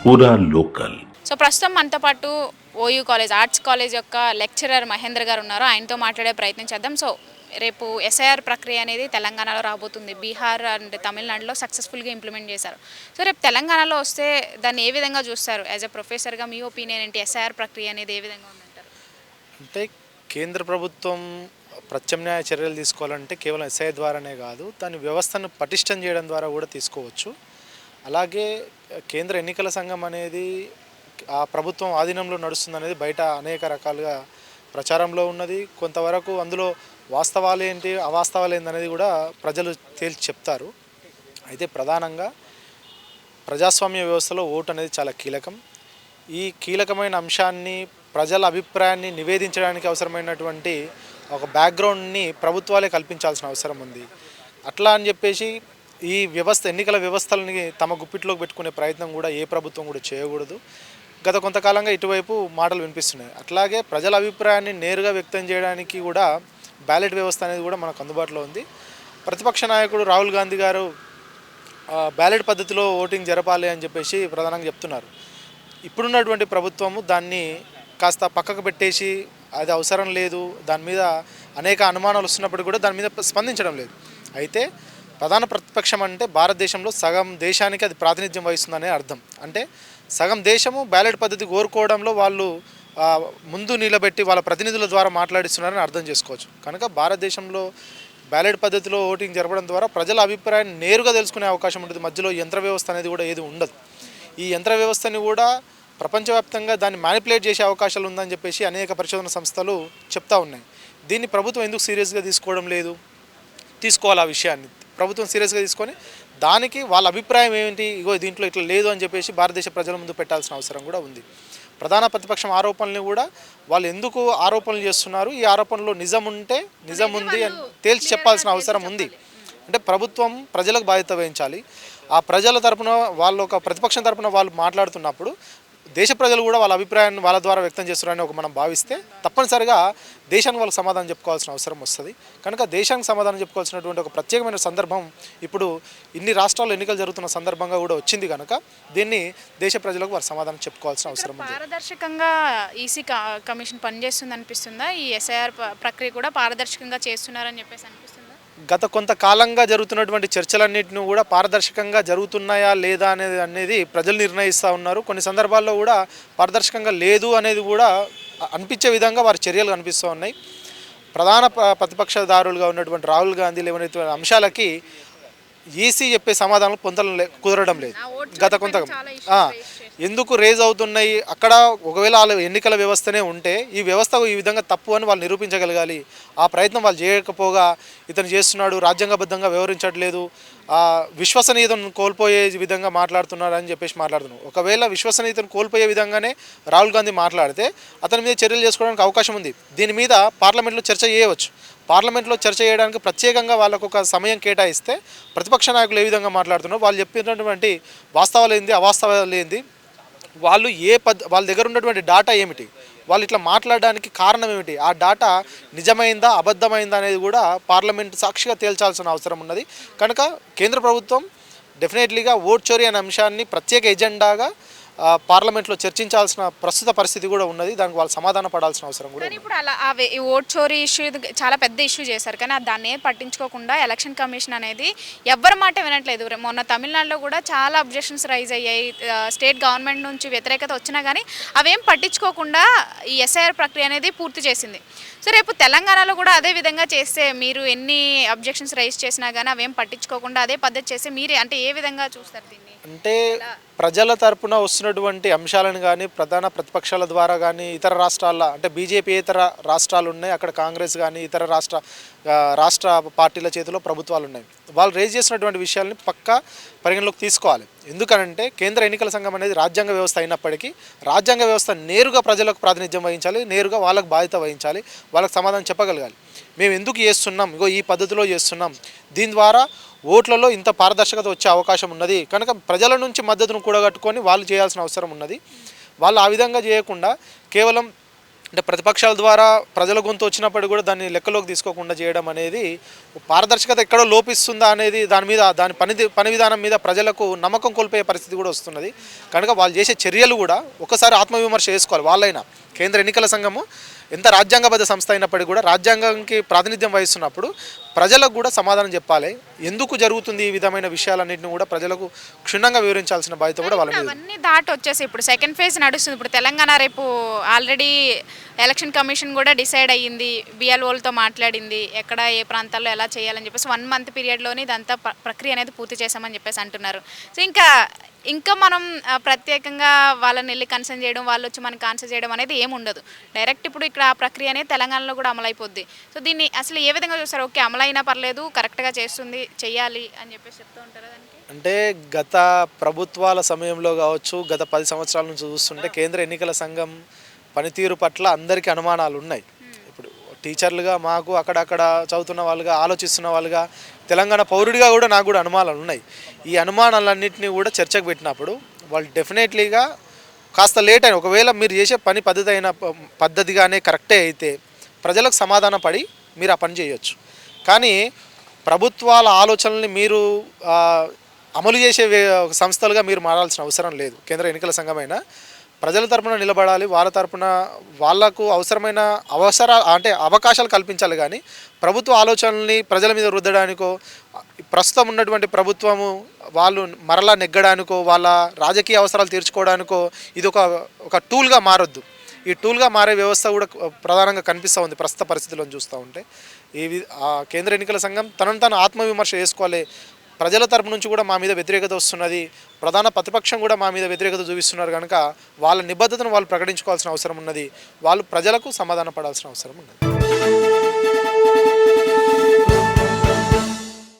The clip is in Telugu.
పూరా లోకల్. సో ప్రస్తుతం మనతో పాటు ఓయూ కాలేజ్ ఆర్ట్స్ కాలేజ్ యొక్క లెక్చరర్ మహేంద్ర గారు ఉన్నారు. ఆయనతో మాట్లాడే ప్రయత్నం చేద్దాం. సో రేపు ఎస్ఐఆర్ ప్రక్రియ అనేది తెలంగాణలో రాబోతుంది. బీహార్ అండ్ తమిళనాడులో సక్సెస్ఫుల్గా ఇంప్లిమెంట్ చేశారు. సో రేపు తెలంగాణలో వస్తే దాన్ని ఏ విధంగా చూస్తారు? యాజ్ ఎ ప్రొఫెసర్గా మీ ఒపీనియన్ ఏంటి? ఎస్ఐఆర్ ప్రక్రియ అనేది ఏ విధంగా ఉందంటారు? అంటే కేంద్ర ప్రభుత్వం ప్రత్యామ్నాయ చర్యలు తీసుకోవాలంటే కేవలం ఎస్ఐ ద్వారానే కాదు, దాని వ్యవస్థను పటిష్టం చేయడం ద్వారా కూడా తీసుకోవచ్చు. అలాగే కేంద్ర ఎన్నికల సంఘం అనేది ఆ ప్రభుత్వం ఆధీనంలో నడుస్తుంది అనేది బయట అనేక రకాలుగా ప్రచారంలో ఉన్నది. కొంతవరకు అందులో వాస్తవాలు ఏంటి అవాస్తవాలు ఏంటి అనేది కూడా ప్రజలు తేల్చి చెప్తారు. అయితే ప్రధానంగా ప్రజాస్వామ్య వ్యవస్థలో ఓటు అనేది చాలా కీలకం. ఈ కీలకమైన అంశాన్ని ప్రజల అభిప్రాయాన్ని నివేదించడానికి అవసరమైనటువంటి ఒక బ్యాక్గ్రౌండ్ని ప్రభుత్వాలే కల్పించాల్సిన అవసరం ఉంది. అట్లా అని చెప్పేసి ఈ వ్యవస్థ ఎన్నికల వ్యవస్థలని తమ గుప్పిట్లోకి పెట్టుకునే ప్రయత్నం కూడా ఏ ప్రభుత్వం కూడా చేయకూడదు. గత కొంతకాలంగా ఇటువైపు మాటలు వినిపిస్తున్నాయి. అట్లాగే ప్రజల అభిప్రాయాన్ని నేరుగా వ్యక్తం చేయడానికి కూడా బ్యాలెట్ వ్యవస్థ అనేది కూడా మనకు అందుబాటులో ఉంది. ప్రతిపక్ష నాయకుడు రాహుల్ గాంధీ గారు బ్యాలెట్ పద్ధతిలో ఓటింగ్ జరపాలి అని చెప్పేసి ప్రధానంగా చెప్తున్నారు. ఇప్పుడున్నటువంటి ప్రభుత్వము దాన్ని కాస్త పక్కకు పెట్టేసి అది అవసరం లేదు, దాని మీద అనేక అనుమానాలు వస్తున్నప్పుడు కూడా దాని మీద స్పందించడం లేదు. అయితే ప్రధాన ప్రతిపక్షం అంటే భారతదేశంలో సగం దేశానికి అది ప్రాతినిధ్యం వహిస్తుందనే అర్థం. అంటే సగం దేశము బ్యాలెట్ పద్ధతి కోరుకోవడంలో వాళ్ళు ముందు నిలబెట్టి వాళ్ళ ప్రతినిధుల ద్వారా మాట్లాడిస్తున్నారని అర్థం చేసుకోవచ్చు. కనుక భారతదేశంలో బ్యాలెట్ పద్ధతిలో ఓటింగ్ జరపడం ద్వారా ప్రజల అభిప్రాయాన్ని నేరుగా తెలుసుకునే అవకాశం ఉంటుంది. మధ్యలో యంత్ర వ్యవస్థ అనేది కూడా ఏది ఉండదు. ఈ యంత్ర వ్యవస్థని కూడా ప్రపంచవ్యాప్తంగా దాన్ని మ్యానిపులేట్ చేసే అవకాశాలు ఉందని చెప్పేసి అనేక పరిశోధన సంస్థలు చెప్తా ఉన్నాయి. దీన్ని ప్రభుత్వం ఎందుకు సీరియస్గా తీసుకోవడం లేదు? తీసుకోవాలి. ఆ విషయాన్ని ప్రభుత్వం సీరియస్గా తీసుకొని దానికి వాళ్ళ అభిప్రాయం ఏమిటి, ఇగో దీంట్లో ఇట్లా లేదు అని చెప్పేసి భారతదేశ ప్రజల ముందు పెట్టాల్సిన అవసరం కూడా ఉంది. ప్రధాన ప్రతిపక్షం ఆరోపణల్ని కూడా వాళ్ళు ఎందుకు ఆరోపణలు చేస్తున్నారు, ఈ ఆరోపణలో నిజం ఉంటే నిజం ఉంది అని తేల్చి చెప్పాల్సిన అవసరం ఉంది. అంటే ప్రభుత్వం ప్రజలకు బాధ్యత వహించాలి. ఆ ప్రజల తరపున వాళ్ళు ఒక ప్రతిపక్షం తరపున వాళ్ళు మాట్లాడుతున్నప్పుడు దేశ ప్రజలు కూడా వాళ్ళ అభిప్రాయాన్ని వాళ్ళ ద్వారా వ్యక్తం చేస్తున్నారని ఒక మనం భావిస్తే తప్పనిసరిగా దేశానికి వాళ్ళకి సమాధానం చెప్పుకోవాల్సిన అవసరం వస్తుంది. కనుక దేశానికి సమాధానం చెప్పుకోవాల్సినటువంటి ఒక ప్రత్యేకమైన సందర్భం ఇప్పుడు ఇన్ని రాష్ట్రాల్లో ఎన్నికలు జరుగుతున్న సందర్భంగా కూడా వచ్చింది. కనుక దీన్ని దేశ ప్రజలకు వారు సమాధానం చెప్పుకోవాల్సిన అవసరం ఉంది. పారదర్శకంగా ఈసీ కమిషన్ పనిచేస్తుంది అనిపిస్తుందా? ఈ ఎస్ఐఆర్ ప్రక్రియ కూడా పారదర్శకంగా చేస్తున్నారని చెప్పేసి అనిపిస్తుందా? గత కొంతకాలంగా జరుగుతున్నటువంటి చర్చలన్నింటినీ కూడా పారదర్శకంగా జరుగుతున్నాయా లేదా అనేది ప్రజలు నిర్ణయిస్తూ ఉన్నారు. కొన్ని సందర్భాల్లో కూడా పారదర్శకంగా లేదు అనేది కూడా అనిపించే విధంగా వారి చర్యలు కనిపిస్తూ ఉన్నాయి. ప్రధాన ప్రతిపక్షదారులుగా ఉన్నటువంటి రాహుల్ గాంధీ లేవనెత్తిన అంశాలకి ఈసీ చెప్పే సమాధానాలు కుదరడం లేదు. గత కొంత ఎందుకు రేజ్ అవుతున్నాయి? అక్కడ ఒకవేళ వాళ్ళ ఎన్నికల వ్యవస్థనే ఉంటే ఈ వ్యవస్థ ఈ విధంగా తప్పు అని వాళ్ళు నిరూపించగలగాలి. ఆ ప్రయత్నం వాళ్ళు చేయకపోగా ఇతను చేస్తున్నాడు, రాజ్యాంగబద్ధంగా వ్యవహరించట్లేదు, విశ్వసనీయతను కోల్పోయే విధంగా మాట్లాడుతున్నాడు అని చెప్పేసి మాట్లాడుతున్నాడు. ఒకవేళ విశ్వసనీయతను కోల్పోయే విధంగానే రాహుల్ గాంధీ మాట్లాడితే అతని మీద చర్యలు చేసుకోవడానికి అవకాశం ఉంది. దీని మీద పార్లమెంట్లో చర్చ చేయవచ్చు. పార్లమెంట్లో చర్చ చేయడానికి ప్రత్యేకంగా వాళ్ళకు ఒక సమయం కేటాయిస్తే ప్రతిపక్ష నాయకులు ఏ విధంగా మాట్లాడుతున్నారో వాళ్ళు చెప్పినటువంటి వాస్తవాలు ఏంది అవాస్తవాలు ఏంది, వాళ్ళు వాళ్ళ దగ్గర ఉన్నటువంటి డాటా ఏమిటి, వాళ్ళు ఇట్లా మాట్లాడడానికి కారణం ఏమిటి, ఆ డాటా నిజమైందా అబద్ధమైందా అనేది కూడా పార్లమెంట్ సాక్షిగా తేల్చాల్సిన అవసరం ఉన్నది. కనుక కేంద్ర ప్రభుత్వం డెఫినెట్లీగా ఓట్ చోరీ అనే అంశాన్ని ప్రత్యేక ఎజెండాగా పార్లమెంట్లో చర్చించాల్సిన ప్రస్తుత పరిస్థితి కూడా ఉన్నది. దానికి వాళ్ళు సమాధానం పడాల్సిన అవసరం కూడా ఉంది. ఇప్పుడు అలా ఈ ఓట్ చోరీ ఇష్యూ చాలా పెద్ద ఇష్యూ చేశారు, కానీ దాన్ని పట్టించుకోకుండా ఎలక్షన్ కమిషన్ అనేది ఎవ్వరి మాట వినట్లేదు. మొన్న తమిళనాడులో కూడా చాలా అబ్జెక్షన్స్ రైజ్ అయ్యాయి. స్టేట్ గవర్నమెంట్ నుంచి వ్యతిరేకత వచ్చినా కానీ అవేం పట్టించుకోకుండా ఈ ఎస్ఐఆర్ ప్రక్రియ అనేది పూర్తి చేసింది. సో రేపు తెలంగాణలో కూడా అదే విధంగా చేస్తే మీరు ఎన్ని అబ్జెక్షన్స్ రైజ్ చేసినా కానీ అవేం పట్టించుకోకుండా అదే పద్ధతి చేస్తే మీరే అంటే ఏ విధంగా చూస్తారు దీన్ని? అంటే ప్రజల తరపున వస్తున్నటువంటి అంశాలను కానీ ప్రధాన ప్రతిపక్షాల ద్వారా కానీ ఇతర రాష్ట్రాల అంటే బీజేపీ ఇతర రాష్ట్రాలు ఉన్నాయి, అక్కడ కాంగ్రెస్ కానీ ఇతర రాష్ట్ర పార్టీల చేతిలో ప్రభుత్వాలు ఉన్నాయి. వాళ్ళు రేజ్ చేసినటువంటి విషయాలని పక్కా పరిగణలోకి తీసుకోవాలి. ఎందుకనంటే కేంద్ర ఎన్నికల సంఘం అనేది రాజ్యాంగ వ్యవస్థ అయినప్పటికీ రాజ్యాంగ వ్యవస్థ నేరుగా ప్రజలకు ప్రాతినిధ్యం వహించాలి, నేరుగా వాళ్ళకు బాధ్యత వహించాలి, వాళ్ళకి సమాధానం చెప్పగలగాలి. మేము ఎందుకు చేస్తున్నాం, ఇగో ఈ పద్ధతిలో చేస్తున్నాం, దీని ద్వారా ఓట్లలో ఇంత పారదర్శకత వచ్చే అవకాశం ఉన్నది, కనుక ప్రజల నుంచి మద్దతును కూడగట్టుకొని వాళ్ళు చేయాల్సిన అవసరం ఉన్నది. వాళ్ళు ఆ విధంగా చేయకుండా కేవలం అంటే ప్రతిపక్షాల ద్వారా ప్రజల గొంతు వచ్చినప్పుడు కూడా దాన్ని లెక్కలోకి తీసుకోకుండా చేయడం అనేది పారదర్శకత ఎక్కడో లోపిస్తుందా అనేది దాని పని విధానం మీద ప్రజలకు నమ్మకం కోల్పోయే పరిస్థితి కూడా వస్తున్నది. కనుక వాళ్ళు చేసే చర్యలు కూడా ఒకసారి ఆత్మవిమర్శ చేసుకోవాలి. వాళ్ళైనా కేంద్ర ఎన్నికల సంఘము ఎంత రాజ్యాంగబద్ధ సంస్థ అయినప్పటికీ కూడా రాజ్యాంగానికి ప్రాతినిధ్యం వహిస్తున్నప్పుడు ప్రజలకు కూడా సమాధానం చెప్పాలి. ఎందుకు జరుగుతుంది ఈ విధమైన విషయాలన్నింటినీ కూడా ప్రజలకు క్షుణ్ణంగా వివరించాల్సిన బాధ్యత కూడా వాళ్ళ మీద. అవన్నీ దాటి వచ్చేసి ఇప్పుడు సెకండ్ ఫేజ్ నడుస్తుంది. ఇప్పుడు తెలంగాణ రేపు ఆల్రెడీ ఎలక్షన్ కమిషన్ కూడా డిసైడ్ అయ్యింది, బిఎల్ఓలతో మాట్లాడింది, ఎక్కడ ఏ ప్రాంతాల్లో ఎలా చేయాలని చెప్పేసి 1 మంత్ పీరియడ్లోనే ఇదంతా ప్రక్రియ అనేది పూర్తి చేసామని చెప్పేసి అంటున్నారు. సో ఇంకా మనం ప్రత్యేకంగా వాళ్ళని వెళ్ళి కన్సర్న్ చేయడం, వాళ్ళు వచ్చి మనకి ఆన్సర్ చేయడం అనేది ఏమి ఉండదు. డైరెక్ట్ ఇప్పుడు ఇక్కడ ఆ ప్రక్రియ అనేది తెలంగాణలో కూడా అమలైపోద్ది. సో దీన్ని అసలు ఏ విధంగా చూస్తారు? ఓకే, అమలైనా పర్లేదు, కరెక్ట్గా చేస్తుంది, చెయ్యాలి అని చెప్పేసి చెప్తూ ఉంటారా దానికి? అంటే గత ప్రభుత్వాల సమయంలో కావచ్చు, గత 10 సంవత్సరాల నుంచి చూస్తుంటే కేంద్ర ఎన్నికల సంఘం పనితీరు పట్ల అందరికీ అనుమానాలు ఉన్నాయి. ఇప్పుడు టీచర్లుగా మాకు అక్కడక్కడ చదువుతున్న వాళ్ళుగా, ఆలోచిస్తున్న వాళ్ళుగా, తెలంగాణ పౌరుడిగా కూడా నాకు కూడా అనుమానాలు ఉన్నాయి. ఈ అనుమానాలన్నింటినీ కూడా చర్చకు పెట్టినప్పుడు వాళ్ళు డెఫినెట్లీగా కాస్త లేట్ అయిన, ఒకవేళ మీరు చేసే పని పద్ధతిగానే కరెక్టే అయితే ప్రజలకు సమాధాన పడి మీరు ఆ పని చేయొచ్చు. కానీ ప్రభుత్వాల ఆలోచనల్ని మీరు అమలు చేసే సంస్థలుగా మీరు మారాల్సిన అవసరం లేదు. కేంద్ర ఎన్నికల సంఘమైన ప్రజల తరపున నిలబడాలి, వాళ్ళ తరపున వాళ్లకు అవసరమైన అవకాశాలు కల్పించాలి. కానీ ప్రభుత్వ ఆలోచనల్ని ప్రజల మీద రుద్దడానికో, ప్రస్తుతం ఉన్నటువంటి ప్రభుత్వము వాళ్ళు మరలా నెగ్గడానికో, వాళ్ళ రాజకీయ అవసరాలు తీర్చుకోవడానికో ఇది ఒక టూల్గా మారొద్దు. ఈ టూల్గా మారే వ్యవస్థ కూడా ప్రధానంగా కనిపిస్తూ ఉంది ప్రస్తుత పరిస్థితులను చూస్తూ ఉంటే. కేంద్ర ఎన్నికల సంఘం తనను తాను ఆత్మవిమర్శ చేసుకోవాలి. ప్రజల తరపు నుంచి కూడా మా మీద వ్యతిరేకత వస్తున్నది, ప్రధాన ప్రతిపక్షం కూడా మా మీద వ్యతిరేకత చూపిస్తున్నారు. కనుక వాళ్ళ నిబద్ధతను వాళ్ళు ప్రకటించుకోవాల్సిన అవసరం ఉన్నది. వాళ్ళు ప్రజలకు సమాధాన పడాల్సిన అవసరం ఉన్నది.